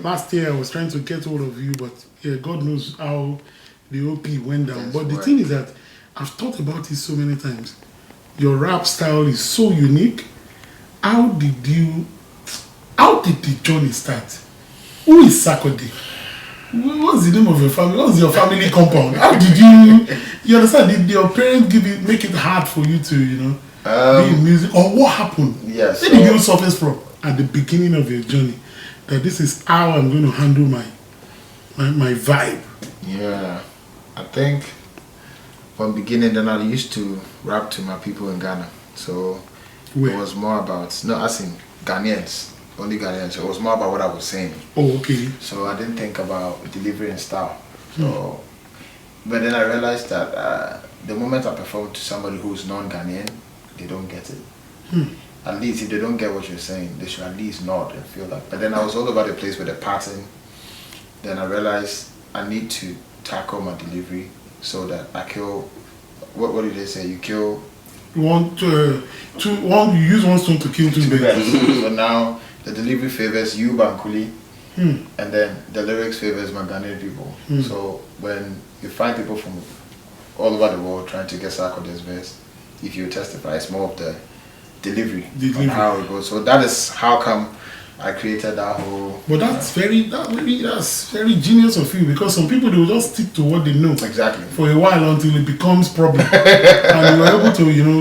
last year I was trying to get hold of you, but yeah, God knows how the OP went down. Yes, but the thing is that I've thought about it so many times. Your rap style is so unique. How did the journey start? Who is Sarkodie? What's the name of your family? What's your family compound? How did you understand? Did your parents make it hard for you to, be in music? Or what happened? Yes. Where did you surface from at the beginning of your journey? That this is how I'm going to handle my vibe. Yeah. I think from beginning then I used to rap to my people in Ghana. So it was more about, no, as in Ghanaians, only Ghanaians. So it was more about what I was saying. Oh, okay. So I didn't think about delivery and style. So, but then I realized that the moment I perform to somebody who's non-Ghanaian, they don't get it. At least if they don't get what you're saying, they should at least nod and feel that. But then I was all over the place with the pattern. Then I realized I need to tackle my delivery so that I kill. What did they say? You kill. You use one stone to kill two birds. So now the delivery favors you, Bankulli, and then the lyrics favors my Ghanaian people. So when you find people from all over the world trying to get Sarkodie's verse, if you testify, it's more of the delivery. On how it goes. So that is how come I created that whole. But that's very genius of you, because some people, they will just stick to what they know exactly for a while until it becomes problem, and you are able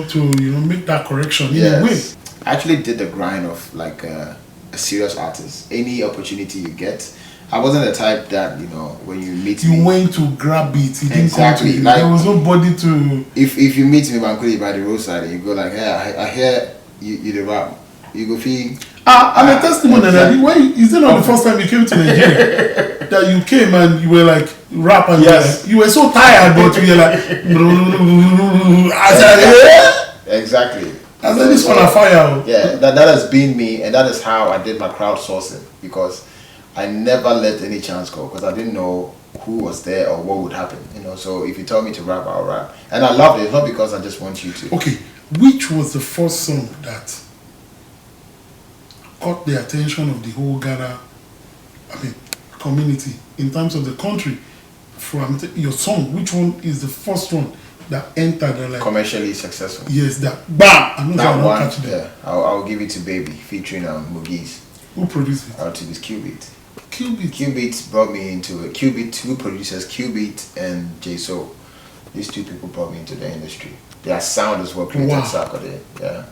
to make that correction in a way. I actually did the grind of like a serious artist. Any opportunity you get, I wasn't the type that when you meet me, you went to grab it. It didn't come to you. Like, there was nobody to. If you meet me Bankulli by the roadside and you go like, hey, I hear you the rap, you go feel. I'm a testimony that is it not the first time you came to Nigeria that you came and you were like rap and you were so tired, but you were like exactly. I said this one a fire. Yeah, that has been me, and that is how I did my crowdsourcing, because I never let any chance go, because I didn't know who was there or what would happen. So if you tell me to rap, I'll rap, and I loved it. It's not because I just want you to. Okay, which was the first song that caught the attention of the whole Ghana, community in terms of the country? From your song, which one is the first one that entered like commercially successful? Yes, that bam. That one, yeah. I'll give it to Baby featuring Mugiz. Who produced it? To this Q-Beat. Q-Beat brought me into it. Q-Beat, two producers, Q-Beat and J-So. These two people brought me into the industry. Their sound is what created Sarkodie. Yeah.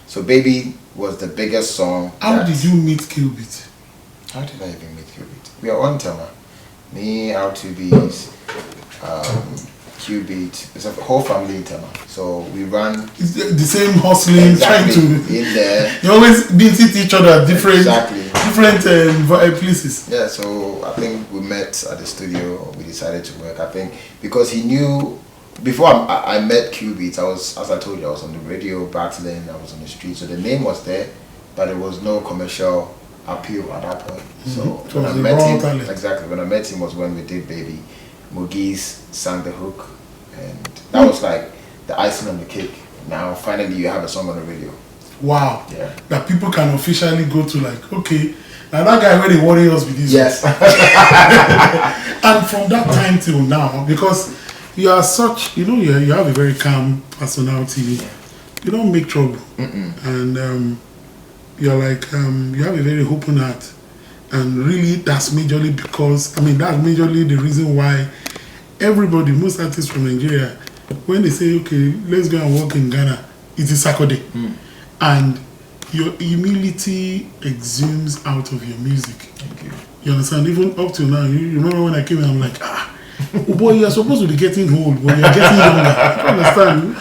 So Baby was the biggest song. How did you meet Q-Beat? How did I even meet Q-Beat? We are on Tama. Me, R2Bs, Q-Beat. It's a whole family in Tama. So we run. It's the same hustling, trying to. In there. You always visit each other at different places. Yeah, so I think we met at the studio. We decided to work. I think because he knew. Before I met Q-Beat, I was, as I told you, I was on the radio battling, I was on the street, so the name was there, but there was no commercial appeal at that point. So when I met him, when I met him was when we did Baby. Mugiz sang the hook, and that was like the icing on the cake. Now finally you have a song on the radio. Wow. Yeah. That people can officially go to like, okay, now that guy where they worry us with this. Yes. And from that time till now, because you are such, you have a very calm personality. Yeah. You don't make trouble. And you're like, you have a very open heart. And really, that's majorly because, that's majorly the reason why everybody, most artists from Nigeria, when they say, okay, let's go and work in Ghana, it is Sarkodie. And your humility exudes out of your music. Thank you. You understand? Even up till now, you remember when I came in, I'm like, oh boy, you're supposed to be getting old, but you're getting younger. You understand?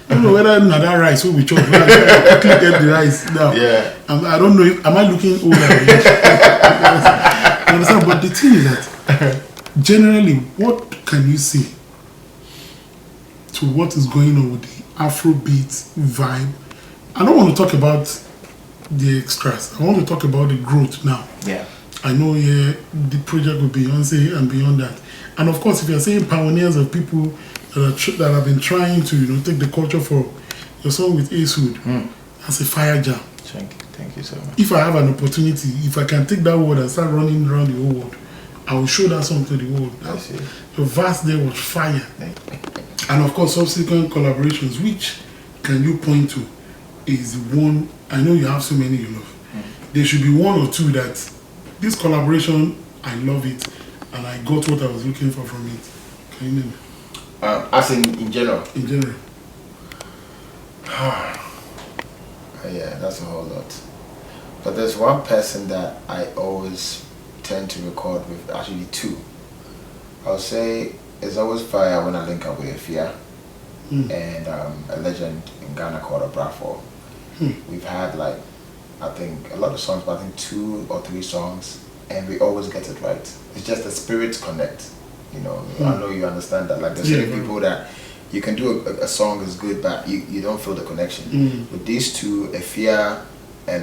I don't know whether that rice will be chopped. I get the rice now. Yeah. I don't know am I looking older? You understand? But the thing is that generally, what can you say to what is going on with the Afrobeat vibe? I don't want to talk about the extras. I want to talk about the growth now. Yeah. I know the project with Beyonce and beyond that. And of course, if you're saying pioneers of people that have been trying to take the culture for your song with Ace Hood, that's a fire jam. Thank Thank you so much. If I have an opportunity, if I can take that word and start running around the whole world, I will show that song to the world. I see. The verse there was fire. And of course, subsequent collaborations, which can you point to is one, I know you have so many you love. There should be one or two that, this collaboration, I love it, and I got what I was looking for from it. Can you name it? As in general? In general. Yeah, that's a whole lot. But there's one person that I always tend to record with, actually two. I'll say it's always fire when I link up with Afia and a legend in Ghana called Obrafo. We've had like, I think a lot of songs, but I think 2 or 3 songs, and we always get it right. It's just the spirits connect, you know. I know you understand that. Like there's certain people that you can do a song is good, but you don't feel the connection. With these two, Afia and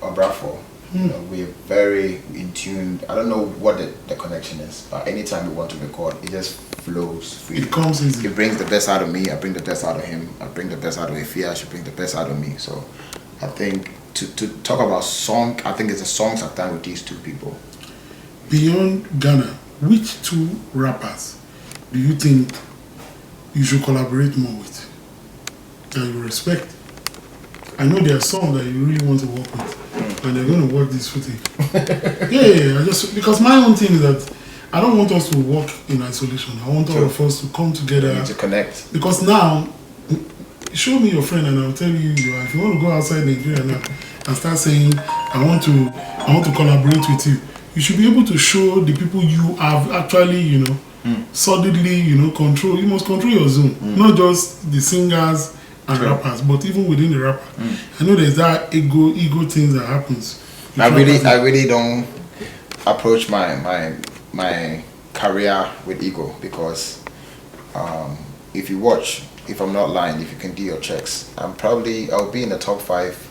Obrafo, you know, we're very in tune. I don't know what the connection is, but anytime we want to record, it just flows freely. It comes easy. It brings the best out of me, I bring the best out of him, I bring the best out of Afia, she brings the best out of me. So I think to talk about song, I think it's the songs I've done with these two people. Beyond Ghana, which 2 rappers do you think you should collaborate more with, that you respect? I know there are some that you really want to work with, and they're going to watch this footage. I just, because my own thing is that I don't want us to work in isolation. I want all of us to come together. To connect. Because now, show me your friend and I'll tell you, if you want to go outside Nigeria now and start saying, I want to collaborate with you, you should be able to show the people you have actually, you know, solidly, you know, control. You must control your zone, not just the singers and rappers, but even within the rapper. I know there's that ego things that happens. I really don't approach my career with ego, because if you watch, if I'm not lying, if you can do your checks, I'll be in the top 5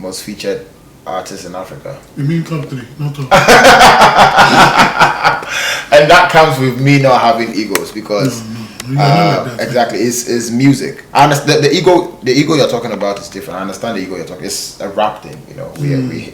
most featured artists in Africa. You mean top 3, not top? And that comes with me not having egos, because exactly, it's music. I understand the ego you're talking about is different. I understand the ego you're talking. It's a rap thing, you know.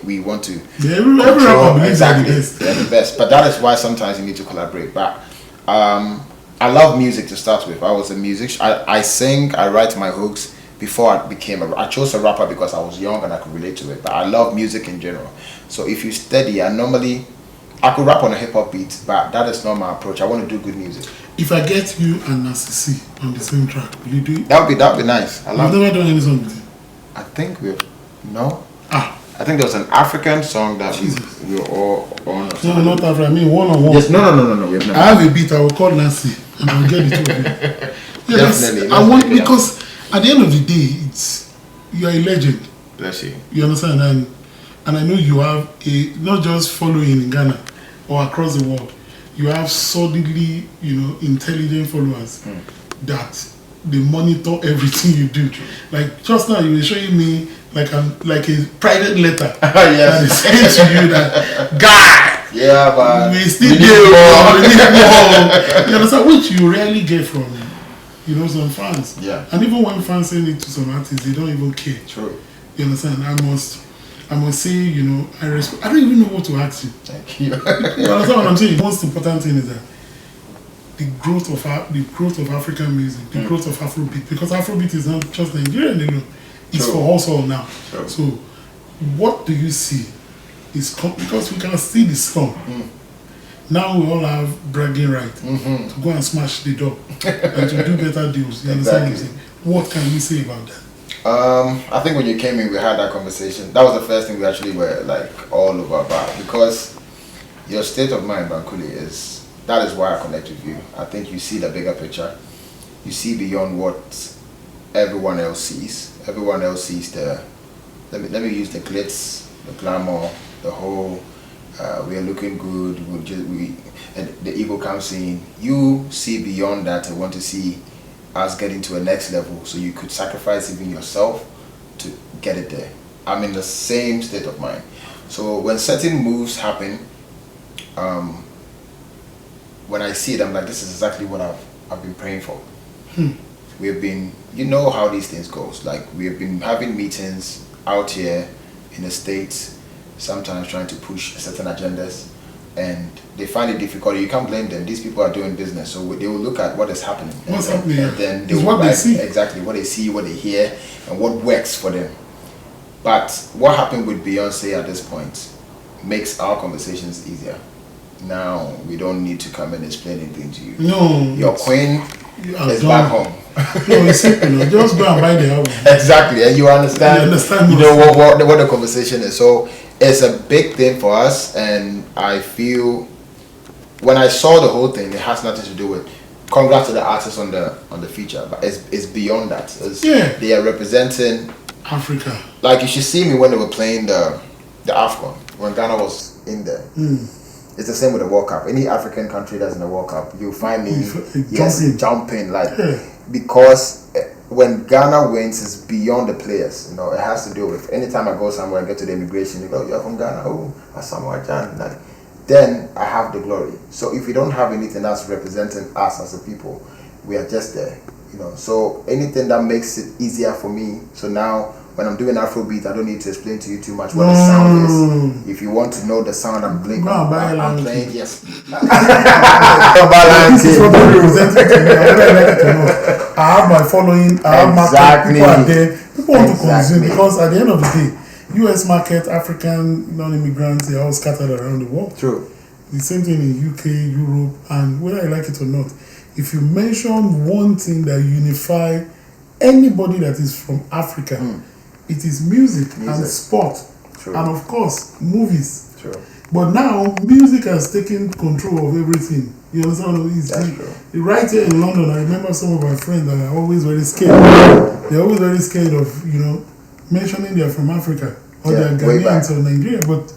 We want to every rapper believes exactly they're the best. But that is why sometimes you need to collaborate. But I love music to start with. I was a musician. I sing. I write my hooks. Before I became I chose a rapper because I was young and I could relate to it. But I love music in general. So if you study, I could rap on a hip hop beat, but that is not my approach. I want to do good music. If I get you and Nasisi on the same track, will you do it? That would be nice. You've never done any song with him? I think I think there was an African song that we were all on. No, not African. I mean one-on-one. Yes, no. We have never. I have a beat. I will call Nancy and I will get the 2 of you. Definitely. I want, because at the end of the day, you are a legend. Bless you. You understand? And I know you have not just following in Ghana or across the world. You have solidly, you know, intelligent followers that they monitor everything you do. Like just now, you were showing me like a private letter that is sent to you that guy. Yeah, but we still do more. You understand? Which you rarely get from, you know, some fans. Yeah. And even when fans send it to some artists, they don't even care. True. You understand? I must say, you know, I don't even know what to ask you. Thank you. You understand what I'm saying? The most important thing is that the growth of African music, the growth of Afrobeat, because Afrobeat is not just Nigerian, you know, it's for us all now. True. So, what do you see? Because we can see the storm. Now we all have bragging right to go and smash the door and to do better deals. You understand what I'm saying? What can you say about that? I think when you came in, we had that conversation. That was the first thing we actually were like all over about, because your state of mind, Bankulli, that is why I connect with you. I think you see the bigger picture. You see beyond what everyone else sees. Everyone else sees let me use the glitz, the glamour, the whole we are looking good, and the ego comes in. You see beyond that and want to see us getting to a next level, so you could sacrifice even yourself to get it there. I'm in the same state of mind. So when certain moves happen, when I see it, I'm like, this is exactly what I've been praying for. We've been, you know how these things goes. Like, we have been having meetings out here in the States, sometimes trying to push certain agendas, and they find it difficult. You can't blame them. These people are doing business, so they will look at what is happening. What's happening? And then they it's will what they see. exactly what they see, what they hear, and what works for them. But what happened with Beyonce at this point makes our conversations easier. Now we don't need to come and explain anything to you. No, your queen is back home. No, it's simple. Just go and buy the album. Exactly, and you understand. You know what the conversation is. So it's a big thing for us, and I feel when I saw the whole thing, it has nothing to do with. Congrats to the artists on the feature, but it's beyond that. They are representing Africa. Like you should see me when they were playing the AFCON when Ghana was in there. It's the same with the World Cup. Any African country that's in the World Cup, you'll find me jumping because when Ghana wins, it's beyond the players. You know, it has to do with anytime I go somewhere and get to the immigration, you go, "You're from Ghana, oh, Asamoah Gyan." Like, then I have the glory. So if you don't have anything else representing us as a people, we are just there. You know, so anything that makes it easier for me. So now when I'm doing Afrobeat, I don't need to explain to you too much what the sound is. If you want to know the sound I'm playing, I'm playing, yes. This is what I'm representing to me. I would like to know. I have my following, I have market, people are there. People want to consume because at the end of the day, US market, African non-immigrants, they are all scattered around the world. True. The same thing in UK, Europe, and whether I like it or not, if you mention one thing that unify anybody that is from Africa, it is music and sport. True. And of course, movies. True. But now, music has taken control of everything. You understand? Right here in London, I remember some of my friends that are always very scared. They're always very scared of, mentioning they're from Africa or they're Ghanaians or Nigeria. But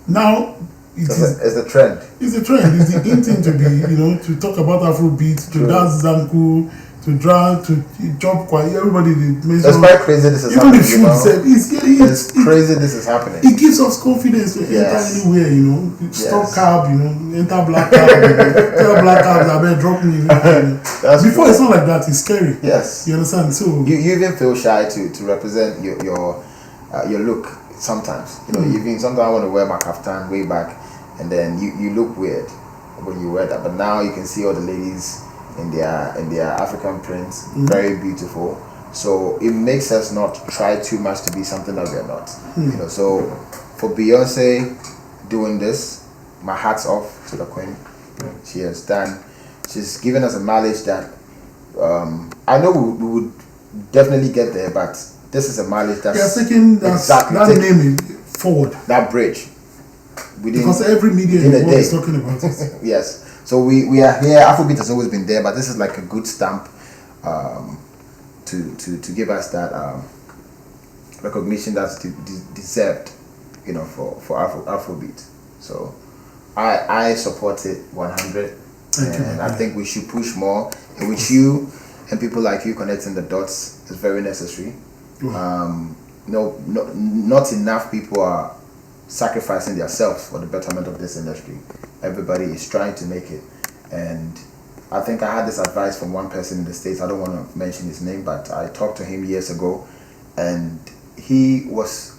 now, it's a trend. It's a trend. It's the in thing to be, to talk about Afrobeat, to dance Zanku, to draw, to chop quiet. Everybody mentions. It's quite crazy this is happening. Even the food it's crazy this is happening. It gives us confidence to enter anywhere, Stop cab, enter black cab, tell black cabs, I better drop me. Before true. It's not like that, it's scary. Yes. You understand? So you even feel shy to represent your look sometimes. Even sometimes I want to wear my kaftan way back. And then you look weird when you wear that, but now you can see all the ladies in their African prints, very beautiful. So it makes us not try too much to be something that we are not. So for Beyonce doing this, my hat's off to the queen. She's given us a mileage that I know we would definitely get there, but this is a mileage that's taking that name forward. That bridge. Because every media in the world is talking about it. Yes. So we are here. Afrobeat has always been there, but this is like a good stamp to give us that recognition that's deserved, for Afrobeat. So I support it 100, and I think we should push more. And with you and people like you connecting the dots is very necessary. Not enough people are sacrificing themselves for the betterment of this industry. Everybody is trying to make it, and I think I had this advice from one person in the States. I don't want to mention his name, but I talked to him years ago, and he was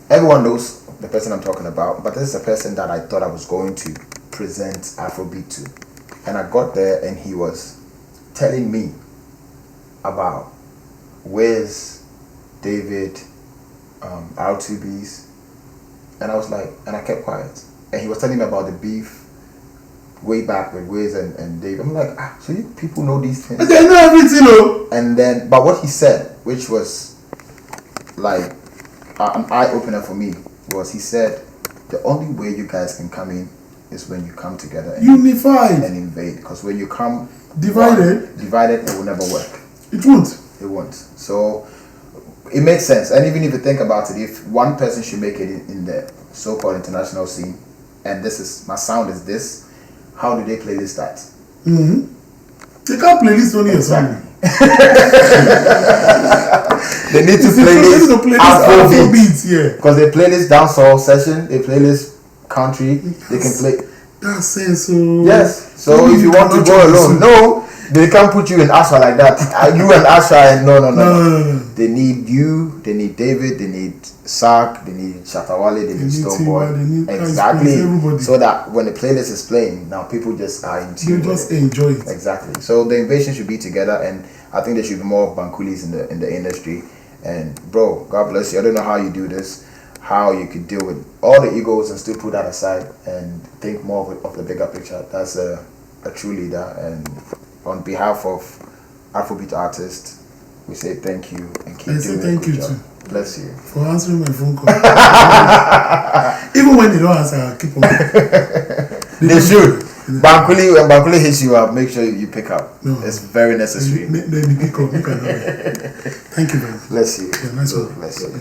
everyone knows the person I'm talking about, but this is a person that I thought I was going to present Afrobeat to, and I got there and he was telling me about Wiz, David, R2Bs, and I was like, and I kept quiet. And he was telling me about the beef way back with Wiz and Dave. I'm like, so you people know these things? They know everything, though. And then, but what he said, which was like an eye opener for me, was he said, the only way you guys can come in is when you come together and unified and invade. Because when you come divided, it will never work. It won't. It won't. So it makes sense. And even if you think about it, if one person should make it in the so-called international scene, and my sound is this, how do they playlist that? They can't playlist only a song. They need to playlist Afrobeats, because they playlist dancehall session, they playlist country, they can play. That's sense. Yes. So if you want to go alone, no. They can't put you in Asha like that. You and Asha, and no. No. They need you. They need David. They need Sark. They need Shatawale. They need Stoneboy. They need exactly. everybody. So that when the playlist is playing, now people just are in tune. They just enjoy it. Exactly. So the invasion should be together, and I think there should be more Bankullis in the industry. And bro, God bless you. I don't know how you do this. How you could deal with all the egos and still put that aside and think more of the bigger picture. That's a true leader. And on behalf of Afrobeat artists, we say thank you and keep doing thank you job. too. Bless you for answering my phone call. Even when they don't answer, I keep on. They should. When Bankulli hits you up, make sure you pick up. No. It's very necessary. Then you pick up. You can have it. Thank you very much. Bless you. Yeah, nice one. Bless you.